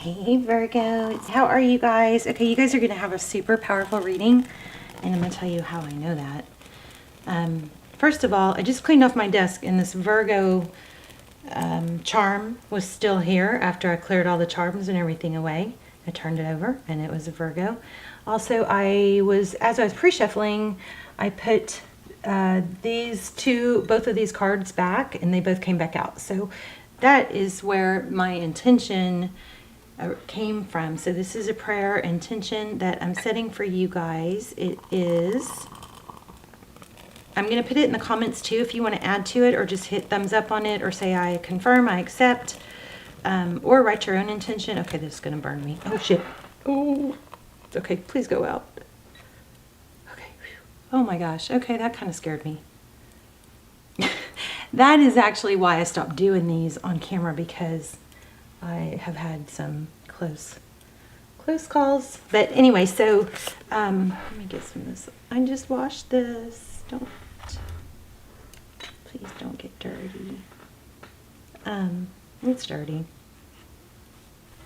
Hey Virgo, how are you guys? Okay, you guys are going to have a super powerful reading, and I'm going to tell you how I know that. First of all, I just cleaned off my desk, and this Virgo charm was still here after I cleared all the charms and everything away. I turned it over, and it was a Virgo. Also, as I was pre-shuffling, I put both of these cards back, and they both came back out. So that is where my intention came from. So this is a prayer intention that I'm setting for you guys. I'm going to put it in the comments too if you want to add to it, or just hit thumbs up on it, or say I confirm, I accept, or write your own intention. Okay, this is going to burn me. Oh shit. Oh, okay, please go out. Okay. Oh my gosh. Okay, that kind of scared me. That is actually why I stopped doing these on camera, because I have had some close calls. But anyway, so let me get some of this. I just washed this. Please don't get dirty. It's dirty.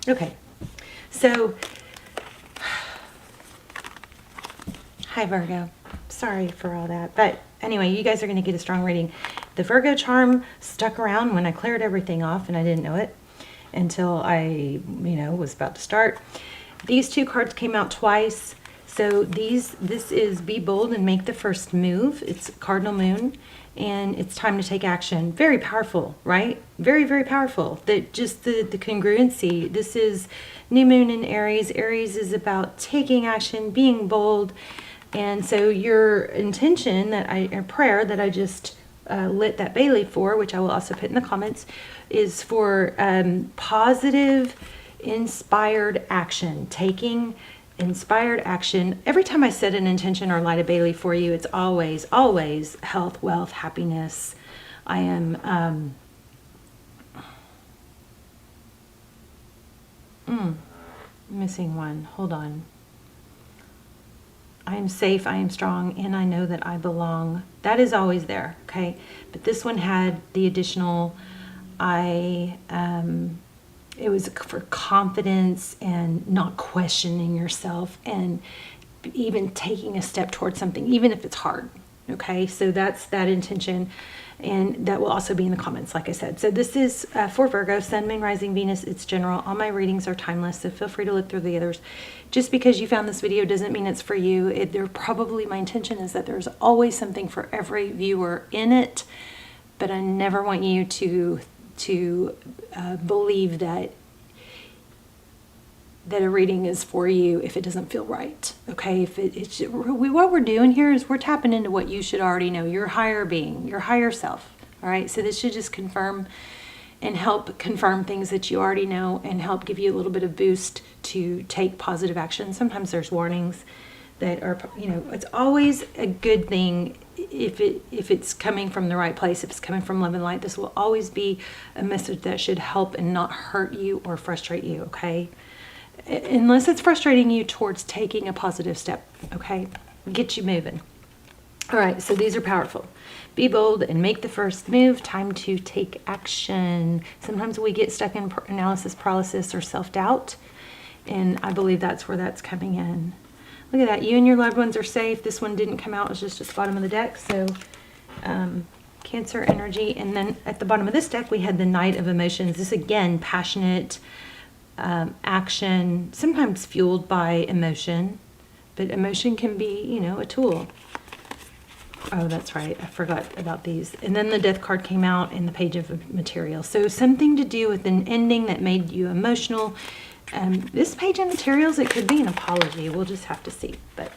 Okay, so hi Virgo. Sorry for all that, but anyway, you guys are going to get a strong reading. The Virgo charm stuck around when I cleared everything off, and I didn't know it until I, was about to start. These two cards came out twice. So this is Be Bold and Make the First Move. It's Cardinal Moon, and it's time to take action. Very powerful, right? Very, very powerful. The congruency. This is new moon in Aries. Aries is about taking action, being bold. And so your intention prayer that I just lit that bay leaf for, which I will also put in the comments, is for positive, inspired action. Taking inspired action. Every time I set an intention or light a bay leaf for you, it's always, always health, wealth, happiness. I am missing one. Hold on. I am safe, I am strong, and I know that I belong. That is always there, okay? But this one had the additional, it was for confidence and not questioning yourself, and even taking a step towards something, even if it's hard, okay? So that's that intention, and that will also be in the comments, like I said. So this is for Virgo, Sun, Moon, Rising, Venus. It's general. All my readings are timeless, so feel free to look through the others. Just because you found this video doesn't mean it's for you. My intention is that there's always something for every viewer in it, but I never want you to believe that a reading is for you if it doesn't feel right, okay? What we're doing here is we're tapping into what you should already know, your higher being, your higher self, all right? So this should just confirm and help confirm things that you already know, and help give you a little bit of boost to take positive action. Sometimes there's warnings that are, it's always a good thing if it's coming from the right place, if it's coming from love and light. This will always be a message that should help and not hurt you or frustrate you, okay? Unless it's frustrating you towards taking a positive step, okay? Get you moving. All right, so these are powerful. Be bold and make the first move. Time to take action. Sometimes we get stuck in analysis paralysis or self-doubt, and I believe that's where that's coming in. Look at that. You and your loved ones are safe. This one didn't come out. It was just at the bottom of the deck. So Cancer energy. And then at the bottom of this deck, we had the Knight of Emotions. This, again, passionate action, sometimes fueled by emotion, but emotion can be, a tool. Oh, that's right. I forgot about these. And then the Death card came out in the Page of Materials. So something to do with an ending that made you emotional. This Page of Materials, it could be an apology. We'll just have to see. But,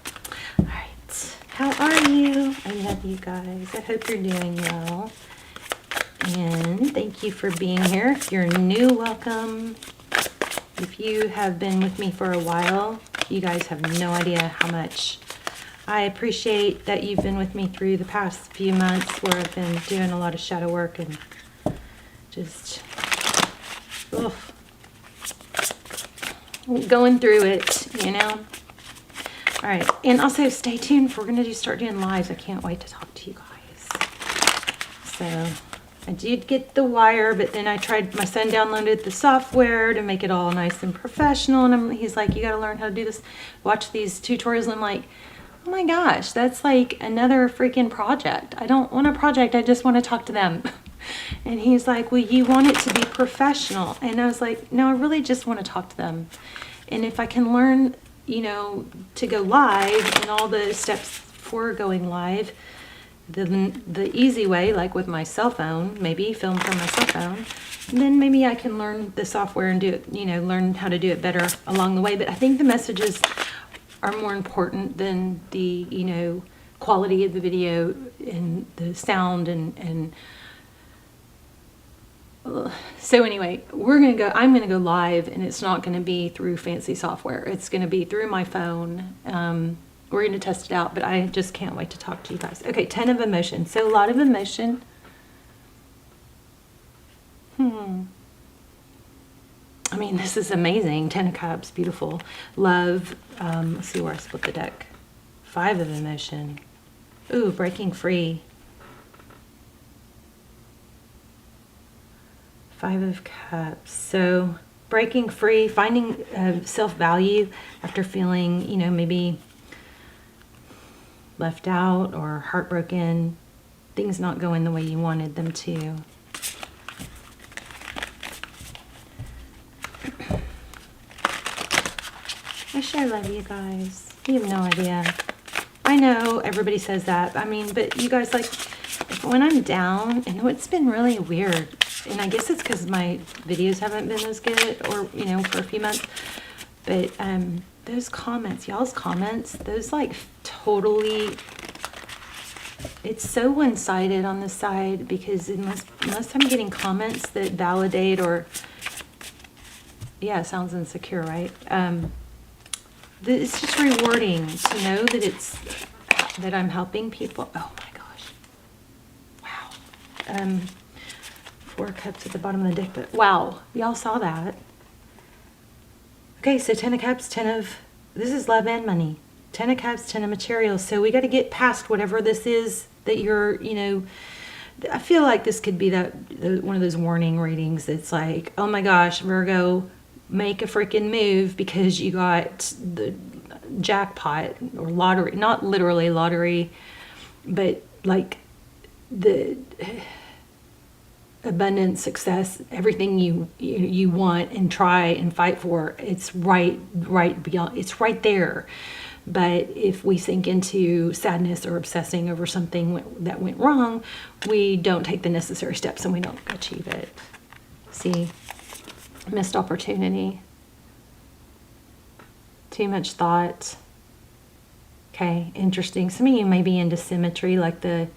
all right. How are you? I love you guys. I hope you're doing well. And thank you for being here. If you're new, welcome. If you have been with me for a while, you guys have no idea how much I appreciate that you've been with me through the past few months, where I've been doing a lot of shadow work and just going through it, All right, and also stay tuned. We're going to start doing lives. I can't wait to talk to you guys. So I did get the wire, but then my son downloaded the software to make it all nice and professional. And he's like, you got to learn how to do this. Watch these tutorials. And I'm like, oh my gosh, that's like another freaking project. I don't want a project. I just want to talk to them. And he's like, well, you want it to be professional. And I was like, no, I really just want to talk to them. And if I can learn, to go live and all the steps for going live, the easy way, like with my cell phone, maybe film from my cell phone, and then maybe I can learn the software and do it, learn how to do it better along the way. But I think the messages are more important than the, quality of the video and the sound and so anyway, I'm going to go live, and it's not going to be through fancy software. It's going to be through my phone. We're going to test it out, but I just can't wait to talk to you guys. Okay, 10 of emotion. So a lot of emotion. I mean, this is amazing. 10 of Cups, beautiful. Love. Let's see where I split the deck. 5 of emotion. Ooh, breaking free. 5 of Cups. So breaking free, finding self-value after feeling, maybe left out or heartbroken, things not going the way you wanted them to. I sure love you guys. You have no idea. I know everybody says that. I mean, but you guys, like, when I'm down, and it's been really weird, and I guess it's because my videos haven't been as good, or, for a few months, but those comments, y'all's comments, those like totally, it's so one-sided on this side, because unless I'm getting comments that validate or, yeah, it sounds insecure, right? It's just rewarding to know that I'm helping people. Oh my gosh. Wow. 4 Cups at the bottom of the deck, but wow, y'all saw that. Okay, so 10 of Cups, this is love and money. 10 of Cups, 10 of materials. So we got to get past whatever this is that you're, I feel like this could be one of those warning readings. It's like, oh my gosh, Virgo, make a freaking move because you got the jackpot or lottery, not literally lottery, but like the abundance, success, everything you want and try and fight for, it's right beyond, it's right there. But if we sink into sadness or obsessing over something that went wrong, we don't take the necessary steps and we don't achieve it. See, missed opportunity, too much thought. Okay, interesting. Some of you may be into symmetry, like the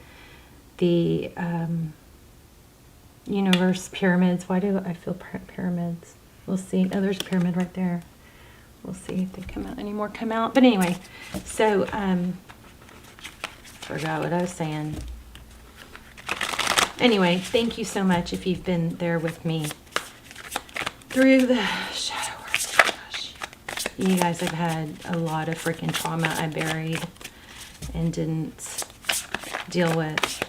universe, pyramids. Why do I feel pyramids? We'll see. Oh, there's a pyramid right there. We'll see if they come out. Any more come out? But anyway, so forgot what I was saying. Anyway, thank you so much if you've been there with me through the shadow work. Gosh, you guys have had a lot of freaking trauma I buried and didn't deal with.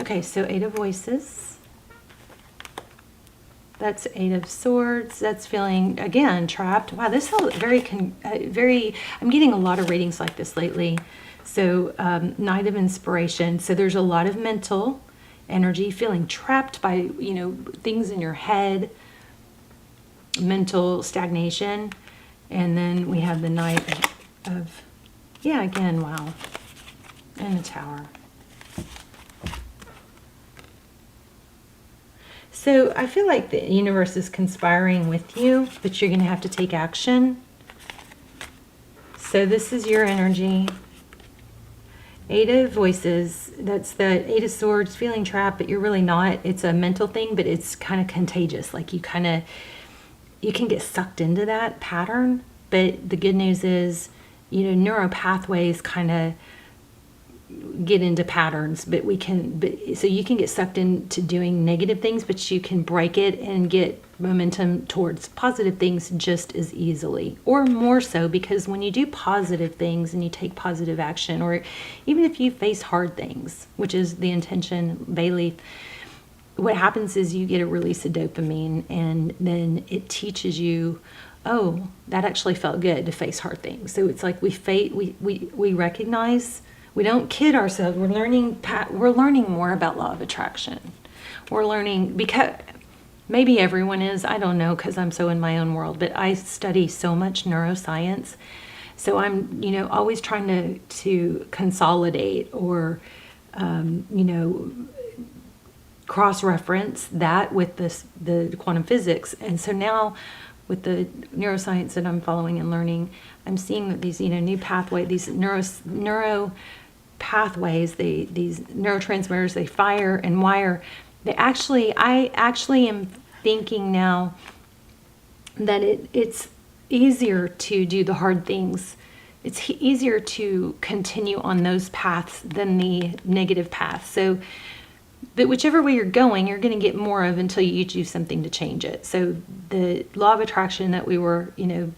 Okay, so 8 of Voices. That's 8 of Swords. That's feeling, again, trapped. Wow, this is very, I'm getting a lot of readings like this lately. So, Knight of Inspiration. So there's a lot of mental energy, feeling trapped by, things in your head, mental stagnation. And then we have the Knight of, yeah, again, wow, and the Tower. So I feel like the universe is conspiring with you, but you're going to have to take action. So this is your energy. 8 of Voices, that's the 8 of Swords, feeling trapped, but you're really not. It's a mental thing, but it's kind of contagious. Like you can get sucked into that pattern. But the good news is, neural pathways kind of get into patterns, but so you can get sucked into doing negative things, but you can break it and get momentum towards positive things just as easily, or more so, because when you do positive things and you take positive action, or even if you face hard things, which is the intention, Bailey, what happens is you get a release of dopamine, and then it teaches you, oh, that actually felt good to face hard things. So it's like we recognize, we don't kid ourselves. We're learning more about law of attraction. We're learning, because maybe everyone is, I don't know, because I'm so in my own world, but I study so much neuroscience. So I'm, always trying to consolidate or, cross-reference that with the quantum physics. And so now with the neuroscience that I'm following and learning, I'm seeing that these, new pathway, these neuro pathways, these neurotransmitters, they fire and wire. I actually am thinking now that it's easier to do the hard things. It's easier to continue on those paths than the negative paths. So, but whichever way you're going to get more of until you do something to change it. So the law of attraction that we were,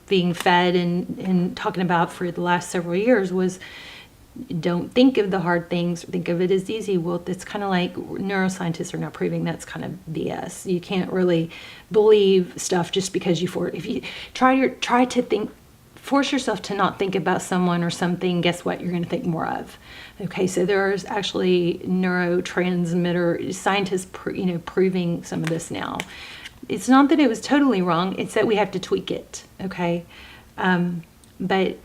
being fed and talking about for the last several years was, don't think of the hard things, think of it as easy. Well, it's kind of like neuroscientists are now proving that's kind of BS. You can't really believe stuff just because if you try to think, force yourself to not think about someone or something, guess what? You're going to think more of. Okay, so there's actually neurotransmitter scientists, proving some of this now. It's not that it was totally wrong; it's that we have to tweak it. Okay, but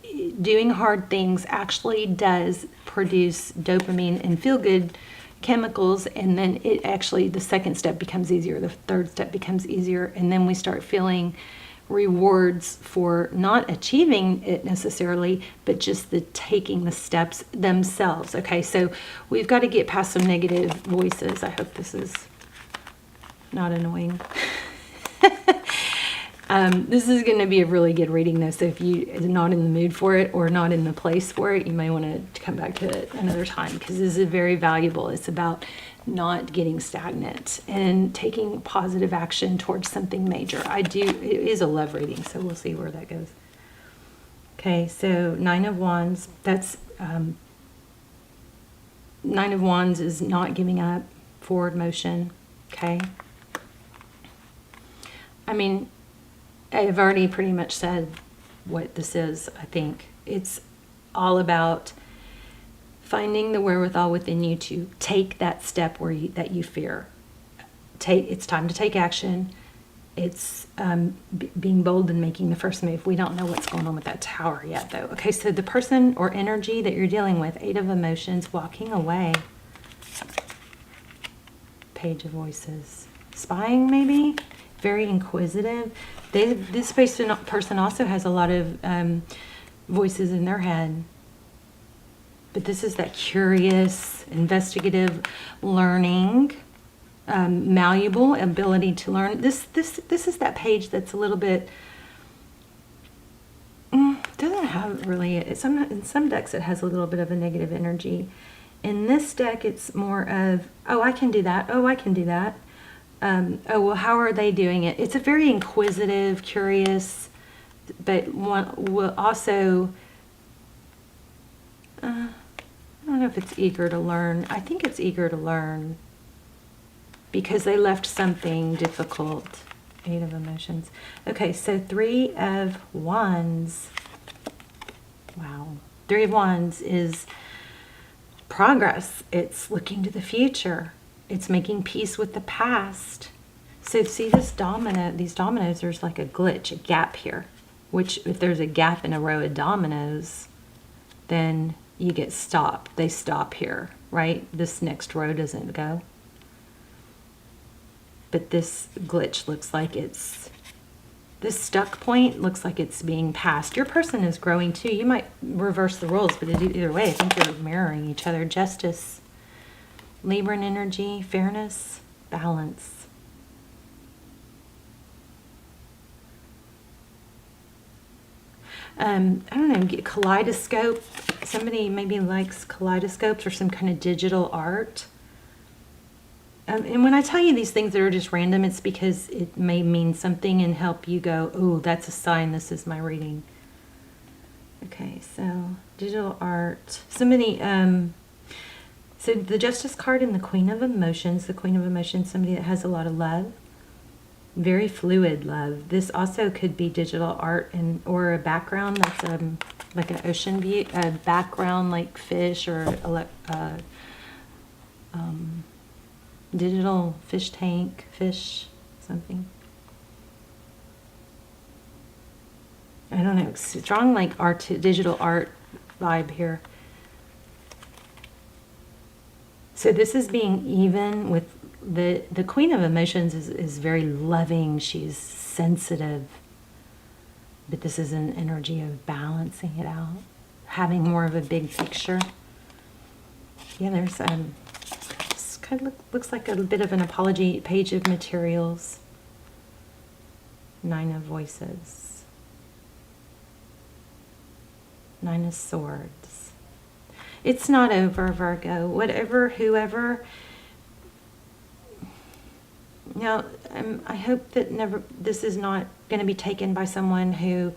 doing hard things actually does produce dopamine and feel-good chemicals, and then the second step becomes easier, the third step becomes easier, and then we start feeling rewards for not achieving it necessarily, but just taking the steps themselves. Okay, so we've got to get past some negative voices. I hope this is not annoying. This is going to be a really good reading, though, so if you're not in the mood for it or not in the place for it, you may want to come back to it another time, because this is very valuable. It's about not getting stagnant and taking positive action towards something major. It is a love reading, so we'll see where that goes. Okay, so Nine of Wands, that's, Nine of Wands is not giving up, forward motion, okay? I mean, I've already pretty much said what this is, I think. It's all about finding the wherewithal within you to take that step that you fear. It's time to take action. It's being bold and making the first move. We don't know what's going on with that tower yet, though. Okay, so the person or energy that you're dealing with, Eight of Emotions, walking away. Page of Voices. Spying, maybe? Very inquisitive. This person also has a lot of voices in their head. But this is that curious, investigative, learning, malleable ability to learn. This is that page that's a little bit, doesn't have really, in some decks it has a little bit of a negative energy. In this deck it's more of, oh, I can do that, oh, I can do that. Oh, well, how are they doing it? It's a very inquisitive, curious, but one will also, I don't know if it's eager to learn. I think it's eager to learn because they left something difficult. Eight of Emotions. Okay, so Three of Wands. Wow. Three of Wands is progress. It's looking to the future. It's making peace with the past. So see these dominoes, there's like a glitch, a gap here, which if there's a gap in a row of dominoes, then you get stopped. They stop here, right? This next row doesn't go. But this glitch looks like this stuck point looks like it's being passed. Your person is growing too. You might reverse the roles, but either way, I think you're mirroring each other. Justice, Libran energy, fairness, balance. I don't know, kaleidoscope. somebody maybe likes kaleidoscopes or some kind of digital art. And when I tell you these things that are just random, it's because it may mean something and help you go, oh, that's a sign, this is my reading. Okay, so digital art. Somebody, so the Justice card and the Queen of Emotions. The Queen of Emotions, somebody that has a lot of love. Very fluid love. This also could be digital art or a background that's like an ocean view, a background like fish or digital fish tank, fish, something. I don't know, strong like digital art vibe here. So this is being even with the Queen of Emotions is very loving. She's sensitive. But this is an energy of balancing it out, having more of a big picture. Yeah, there's this kind of looks like a bit of an apology page of materials. 9 of Voices. 9 of Swords. It's not over, Virgo. Whatever, whoever. Now, I hope that this is not going to be taken by someone who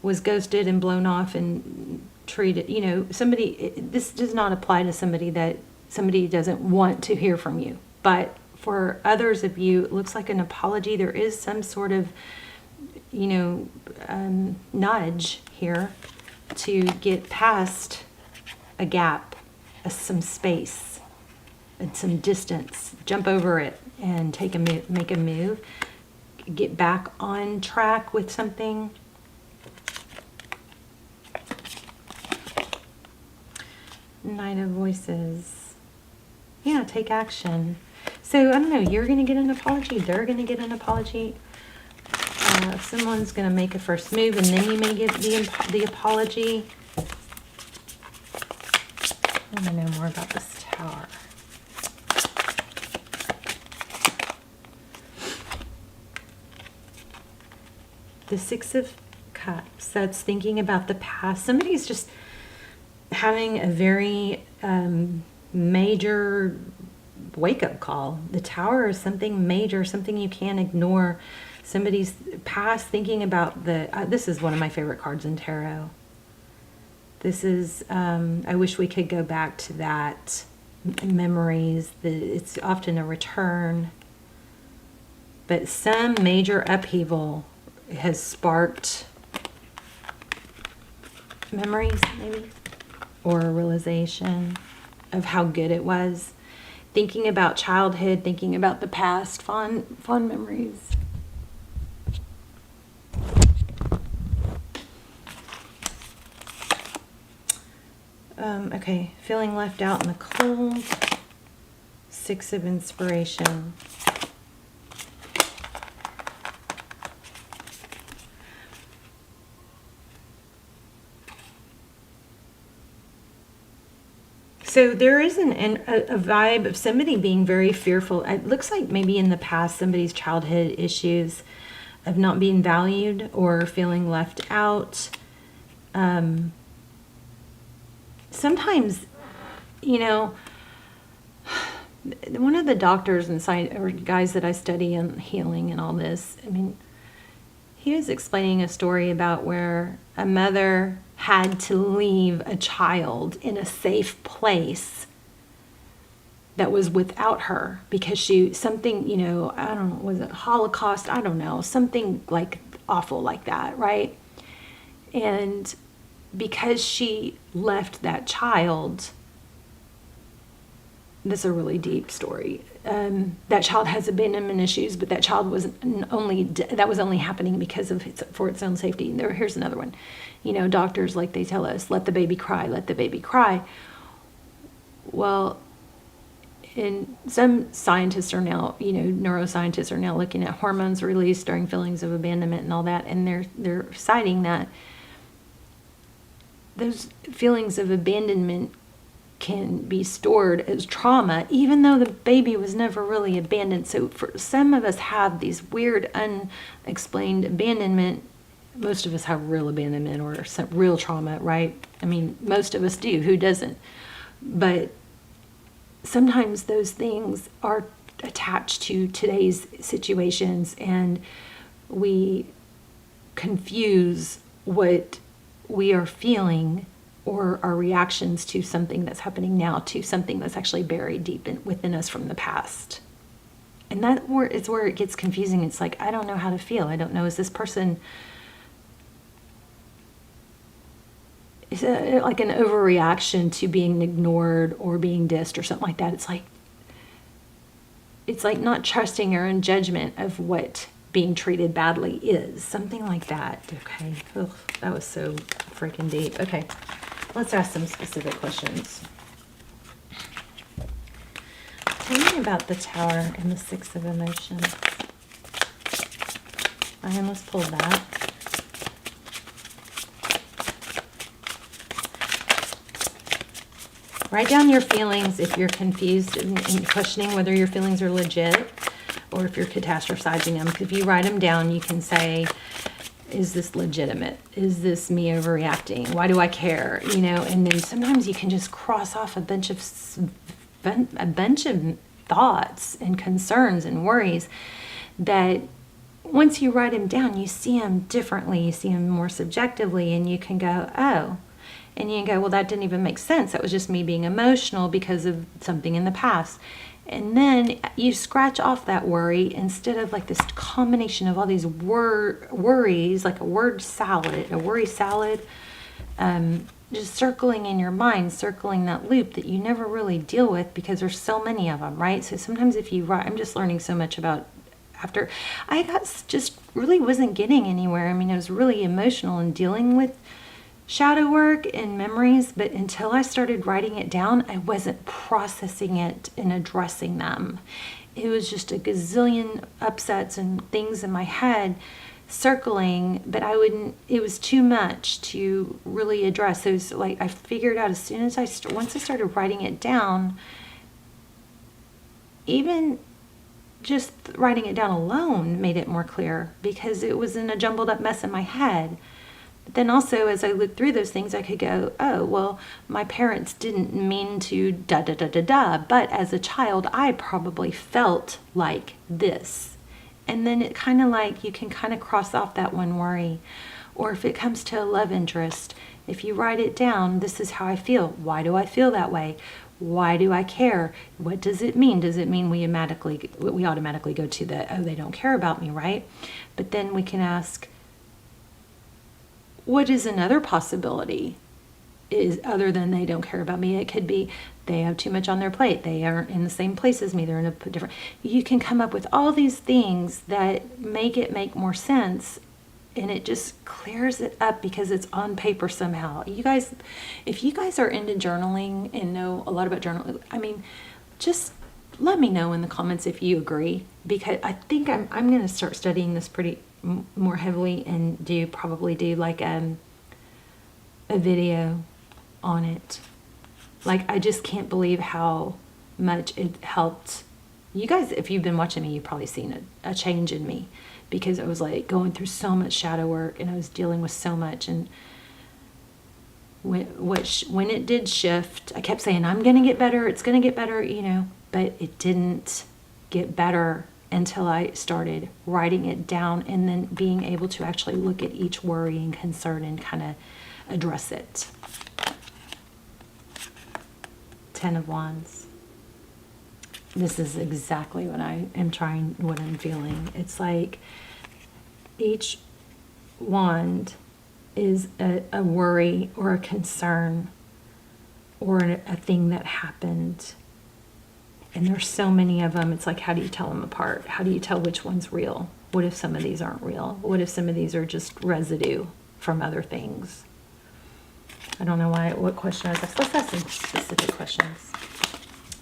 was ghosted and blown off and treated, this does not apply to somebody doesn't want to hear from you. But for others of you, it looks like an apology. There is some sort of, nudge here to get past a gap, some space, and some distance, jump over it and make a move, get back on track with something. Nine of Voices. Yeah, take action. So, I don't know, you're going to get an apology, they're going to get an apology. Someone's going to make a first move and then you may get the apology. I want to know more about this Tower. The 6 of Cups, that's thinking about the past. Somebody's just having a very major wake-up call. The Tower is something major, something you can't ignore. Somebody's past, thinking about this is one of my favorite cards in tarot. This is, I wish we could go back to that, memories. It's often a return. But some major upheaval has sparked memories, maybe, or a realization of how good it was. Thinking about childhood, thinking about the past, fond memories. Okay, feeling left out in the cold. 6 of Inspiration. So there is a vibe of somebody being very fearful. It looks like maybe in the past somebody's childhood issues of not being valued or feeling left out. Sometimes, one of the doctors and or guys that I study in healing and all this, he was explaining a story about where a mother had to leave a child in a safe place that was without her because something, I don't know, was it Holocaust? I don't know, something like awful like that, right? And because she left that child, this is a really deep story. That child has abandonment issues, but that child was only happening because of for its own safety. And here's another one. Doctors, like they tell us, let the baby cry, let the baby cry. Well, and some scientists are now, neuroscientists are now looking at hormones released during feelings of abandonment and all that, and they're citing that those feelings of abandonment can be stored as trauma, even though the baby was never really abandoned. So for some of us have these weird, unexplained abandonment. Most of us have real abandonment or some real trauma, right? I mean, most of us do. Who doesn't? But sometimes those things are attached to today's situations, and we confuse what we are feeling or our reactions to something that's happening now to something that's actually buried deep within us from the past. And it's where it gets confusing. It's like, I don't know how to feel. I don't know, is this person, is it like an overreaction to being ignored or being dissed or something like that? It's like not trusting your own judgment of what being treated badly is. Something like that. Okay. Ugh, that was so freaking deep. Okay. Let's ask some specific questions. Tell me about the Tower and the Six of Emotions. And let's pull that. Write down your feelings if you're confused and questioning whether your feelings are legit or if you're catastrophizing them. If you write them down, you can say, is this legitimate? Is this me overreacting? Why do I care? You know, and then sometimes you can just cross off a bunch of thoughts and concerns and worries that once you write them down, you see them differently. You see them more subjectively, and you can go, oh. And you can go, well, that didn't even make sense. That was just me being emotional because of something in the past. And then you scratch off that worry instead of like this combination of all these worries, like a worry salad, just circling in your mind, circling that loop that you never really deal with because there's so many of them, right? So sometimes if you write, I'm just learning so much about after I just really wasn't getting anywhere. I mean, I was really emotional and dealing with shadow work and memories, but until I started writing it down, I wasn't processing it and addressing them. It was just a gazillion upsets and things in my head circling, but it was too much to really address. It was like, I figured out as soon as once I started writing it down, even just writing it down alone made it more clear because it was in a jumbled up mess in my head. But then also, as I looked through those things, I could go, oh, well, my parents didn't mean to da-da-da-da-da, but as a child, I probably felt like this. And then it kind of like, you can kind of cross off that one worry. Or if it comes to a love interest, if you write it down, this is how I feel. Why do I feel that way? Why do I care? What does it mean? Does it mean we automatically go to the, oh, they don't care about me, right? But then we can ask, what is another possibility is other than they don't care about me? It could be they have too much on their plate. They aren't in the same place as me. They're in a different. You can come up with all these things that make it make more sense, and it just clears it up because it's on paper somehow. You guys, if you guys are into journaling and know a lot about journaling, I mean, just let me know in the comments if you agree, because I think I'm going to start studying this pretty more heavily and probably do like a video on it. Like, I just can't believe how much it helped. You guys, if you've been watching me, you've probably seen a change in me because I was like going through so much shadow work and I was dealing with so much. And when it did shift, I kept saying, I'm going to get better. It's going to get better, you know, but it didn't get better until I started writing it down and then being able to actually look at each worry and concern and kind of address it. 10 of Wands. This is exactly what I'm feeling. It's like each wand is a worry or a concern or a thing that happened. And there's so many of them. It's like, how do you tell them apart? How do you tell which one's real? What if some of these aren't real? What if some of these are just residue from other things? I don't know what question I was asked. Let's ask some specific questions.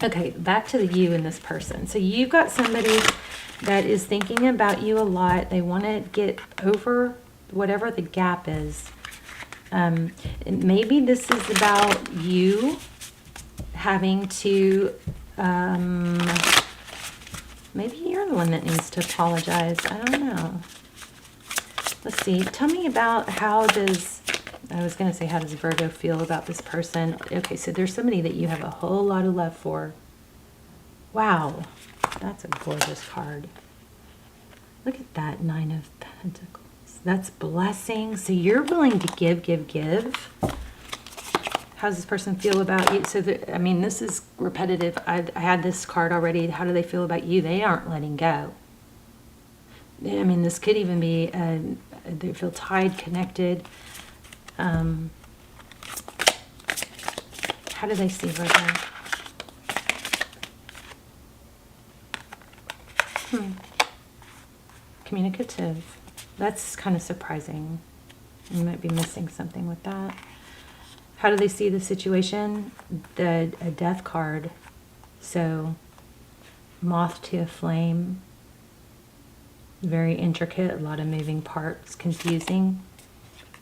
Okay, back to you and this person. So you've got somebody that is thinking about you a lot. They want to get over whatever the gap is. And maybe this is about you having to... maybe you're the one that needs to apologize. I don't know. Let's see. Tell me about how does I was going to say, how does Virgo feel about this person? Okay, so there's somebody that you have a whole lot of love for. Wow, that's a gorgeous card. Look at that, 9 of Pentacles. That's blessing. So you're willing to give. How does this person feel about you? So, I mean, this is repetitive. I had this card already. How do they feel about you? They aren't letting go. I mean, this could even be, they feel tied, connected. How do they see Virgo? Communicative. That's kind of surprising. You might be missing something with that. How do they see the situation? A death card. So, moth to a flame. Very intricate, a lot of moving parts, confusing.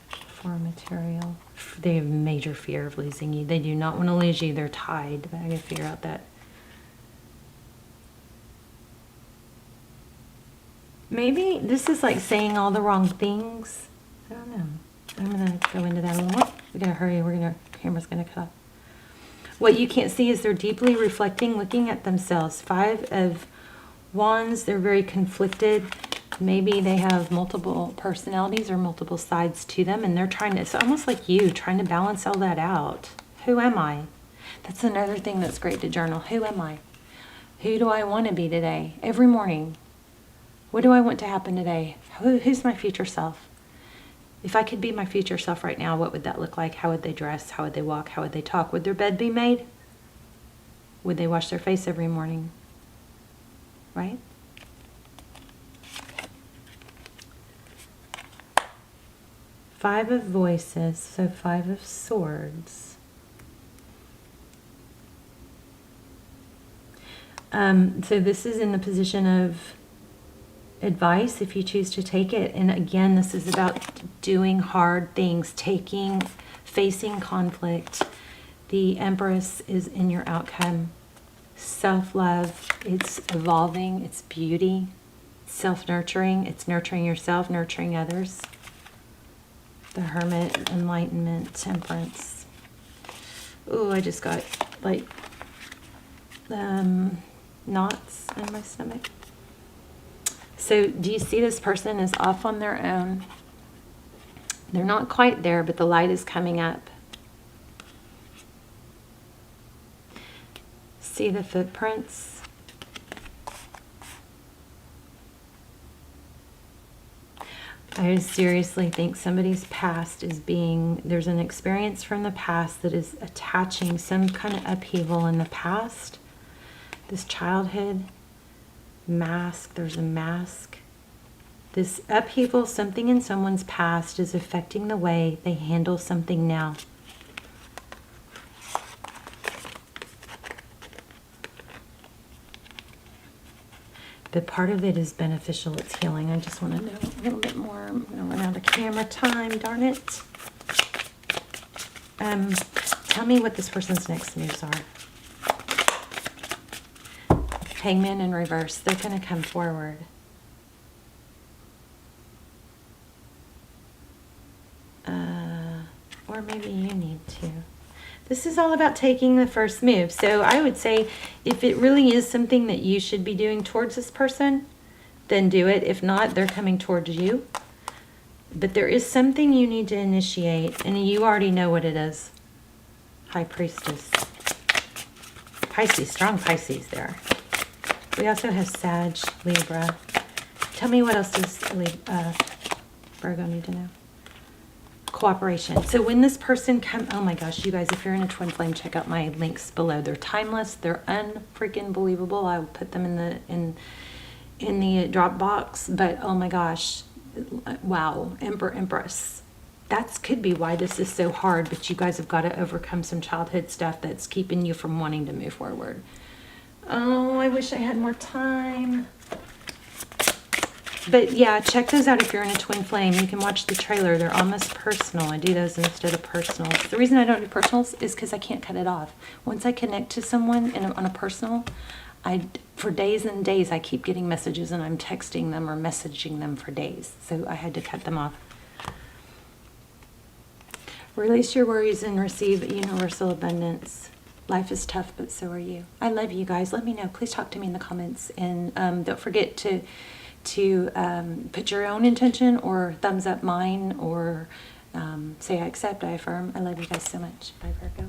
For material. They have major fear of losing you. They do not want to lose you. They're tied. But I gotta figure out that. Maybe this is like saying all the wrong things. I don't know. I'm going to go into that a little more. We got to hurry. Camera's going to cut off. What you can't see is they're deeply reflecting, looking at themselves. 5 of Wands. They're very conflicted. Maybe they have multiple personalities or multiple sides to them, and they're trying to, it's almost like you, trying to balance all that out. Who am I? That's another thing that's great to journal. Who am I? Who do I want to be today? Every morning. What do I want to happen today? Who's my future self? If I could be my future self right now, what would that look like? How would they dress? How would they walk? How would they talk? Would their bed be made? Would they wash their face every morning? Right? Five of Voices, so 5 of Swords. So this is in the position of advice if you choose to take it. And again, this is about doing hard things, facing conflict. The Empress is in your outcome. Self-love, it's evolving, it's beauty, self-nurturing, it's nurturing yourself, nurturing others. The Hermit, enlightenment, temperance. Ooh, I just got like knots in my stomach. So do you see this person is off on their own? They're not quite there, but the light is coming up. See the footprints? I seriously think somebody's past is there's an experience from the past that is attaching some kind of upheaval in the past. This childhood mask, there's a mask. This upheaval, something in someone's past is affecting the way they handle something now. But part of it is beneficial, it's healing. I just want to know a little bit more. I'm going to run out of camera time, darn it. Tell me what this person's next moves are. Hangman in reverse. They're going to come forward. Or maybe you need to. This is all about taking the first move. So I would say if it really is something that you should be doing towards this person, then do it. If not, they're coming towards you. But there is something you need to initiate, and you already know what it is. High Priestess. Pisces, strong Pisces there. We also have Sag, Libra. Tell me what else does Virgo need to know? Cooperation. So when this person comes, oh my gosh, you guys, if you're in a twin flame, check out my links below. They're timeless. They're unfreaking believable. I will put them in the Dropbox. But oh my gosh, wow, Empress. That could be why this is so hard. But you guys have got to overcome some childhood stuff that's keeping you from wanting to move forward. Oh, I wish I had more time. But yeah, check those out if you're in a twin flame. You can watch the trailer. They're almost personal. I do those instead of personals. The reason I don't do personals is because I can't cut it off. Once I connect to someone on a personal, for days and days I keep getting messages and I'm texting them or messaging them for days. So I had to cut them off. Release your worries and receive universal abundance. Life is tough, but so are you. I love you guys. Let me know. Please talk to me in the comments. And don't forget to put your own intention or thumbs up mine or say I accept, I affirm. I love you guys so much. Bye, Virgo.